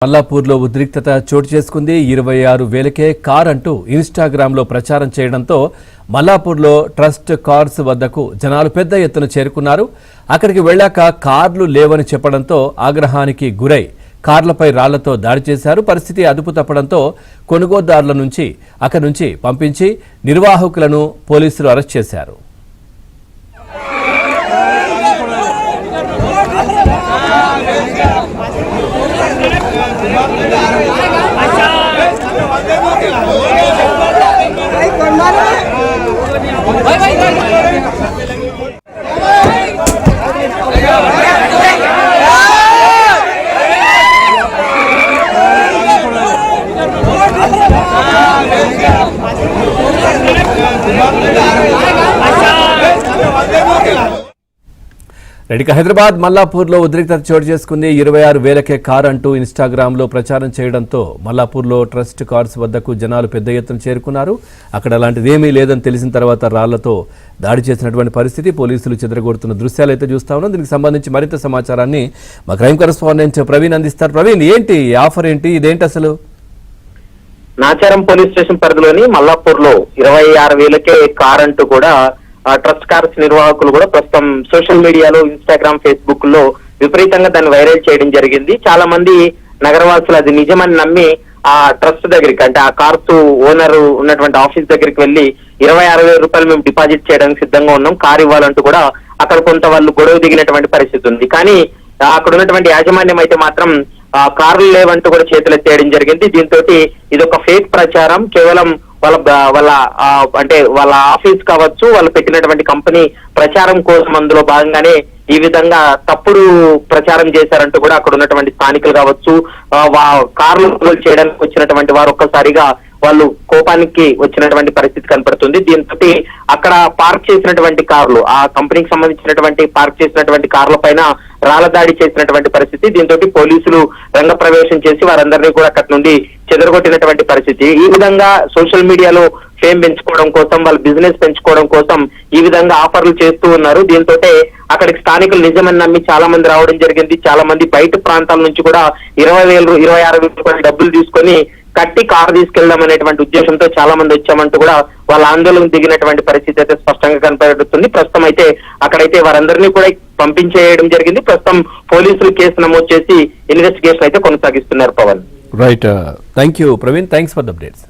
మల్లాపూర్లో ఉద్రిక్తత చోటు చేసుకుంది. 26,000కే కార్ అంటూ ఇన్‌స్టాగ్రామ్‌లో ప్రచారం చేయడంతో మల్లాపూర్లో ట్రస్ట్ కార్స్ వద్దకు జనాలు పెద్ద ఎత్తున చేరుకున్నారు. అక్కడికి వెళ్ళాక కార్లు లేవని చెప్పడంతో ఆగ్రహానికి గురై కార్లపై రాళ్లతో దాడి చేశారు. పరిస్థితి అదుపు తప్పడంతో కొనుగోలుదారుల నుంచి అక్కడి నుంచి పంపించి నిర్వాహకులను పోలీసులు అరెస్ట్ చేశారు. రెడ్డిక హైదరాబాద్ మల్లాపూర్లో ఉద్రిక్తత చోటు చేసుకుంది. 26,000కే కార్ అంటూ ఇన్‌స్టాగ్రామ్‌లో ప్రచారం చేయడంతో మల్లాపూర్లో ట్రస్ట్ కార్స్ వద్దకు జనాలు పెద్ద ఎత్తున చేరుకున్నారు. అక్కడ అలాంటిది ఏమీ లేదని తెలిసిన తర్వాత రాళ్లతో దాడి చేసినటువంటి పరిస్థితి పోలీసులు చెదరగొడుతున్న దృశ్యాలు అయితే చూస్తా ఉన్నాం. దీనికి సంబంధించి మరింత సమాచారాన్ని మా క్రైమ్ కరెస్పాండెంట్ ప్రవీణ్ అందిస్తారు. ప్రవీణ్, ఏంటి ఆఫర్, ఏంటి ఇదేంటి అసలు? నాచారం పోలీస్ స్టేషన్ పరిధిలోని మల్లాపూర్లో 26,000కే కార్ అంటూ కూడా ట్రస్ట్ కార్స్ నిర్వాహకులు కూడా ప్రస్తుతం సోషల్ మీడియాలో ఇన్స్టాగ్రామ్, ఫేస్బుక్ లో విపరీతంగా దాన్ని వైరల్ చేయడం జరిగింది. చాలా మంది నగరవాసులు అది నిజమని నమ్మి ఆ ట్రస్ట్ దగ్గరికి, అంటే ఆ కార్స్ ఓనర్ ఉన్నటువంటి ఆఫీస్ దగ్గరికి వెళ్లి 26,000 రూపాయలు మేము డిపాజిట్ చేయడానికి సిద్ధంగా ఉన్నాం, కార్ ఇవ్వాలంటూ కూడా అక్కడ కొంత వాళ్ళు గొడవ దిగినటువంటి పరిస్థితి ఉంది. కానీ అక్కడ ఉన్నటువంటి యాజమాన్యం అయితే మాత్రం కార్లు లేవంటూ కూడా చేతులెత్తేయడం జరిగింది. దీంతో ఇది ఒక ఫేక్ ప్రచారం, కేవలం వాళ్ళ అంటే వాళ్ళ ఆఫీస్ కావచ్చు, వాళ్ళు పెట్టినటువంటి కంపెనీ ప్రచారం కోసం అందులో భాగంగానే ఈ విధంగా తప్పుడు ప్రచారం చేశారంటూ కూడా అక్కడ ఉన్నటువంటి స్థానికులు కావచ్చు, కార్లు కొనుగోలు చేయడానికి వచ్చినటువంటి వారు ఒక్కసారిగా వాళ్ళు కోపానికి వచ్చినటువంటి పరిస్థితి కనపడుతుంది. దీంతో అక్కడ పార్క్ చేసినటువంటి కార్లు, ఆ కంపెనీకి సంబంధించినటువంటి పార్క్ చేసినటువంటి కార్ల పైన రాళ్ల దాడి చేసినటువంటి పరిస్థితి. దీంతో పోలీసులు రంగ ప్రవేశం చేసి వారందరినీ కూడా అక్కడి నుండి చెదరగొట్టినటువంటి పరిస్థితి. ఈ విధంగా సోషల్ మీడియాలో ఫేమ్ పెంచుకోవడం కోసం, వాళ్ళ బిజినెస్ పెంచుకోవడం కోసం ఈ విధంగా ఆఫర్లు చేస్తూ ఉన్నారు. దీంతో అక్కడికి స్థానికులు నిజమని నమ్మి చాలా మంది రావడం జరిగింది. చాలా మంది బయట ప్రాంతాల నుంచి కూడా 26,000 రూపాయలు డబ్బులు తీసుకొని కట్టి కారు తీసుకెళ్దాం అనేటువంటి ఉద్దేశంతో చాలా మంది వచ్చామంటూ కూడా వాళ్ళ ఆందోళన దిగినటువంటి పరిస్థితి అయితే స్పష్టంగా కనపడుతుంది. ప్రస్తుతం అయితే అక్కడైతే వారందరినీ కూడా పంపించేయడం జరిగింది. ప్రస్తుతం పోలీసులు కేసు నమోదు చేసి ఇన్వెస్టిగేషన్ అయితే కొనసాగిస్తున్నారు. Pavan, right, thank you Praveen, thanks for the updates.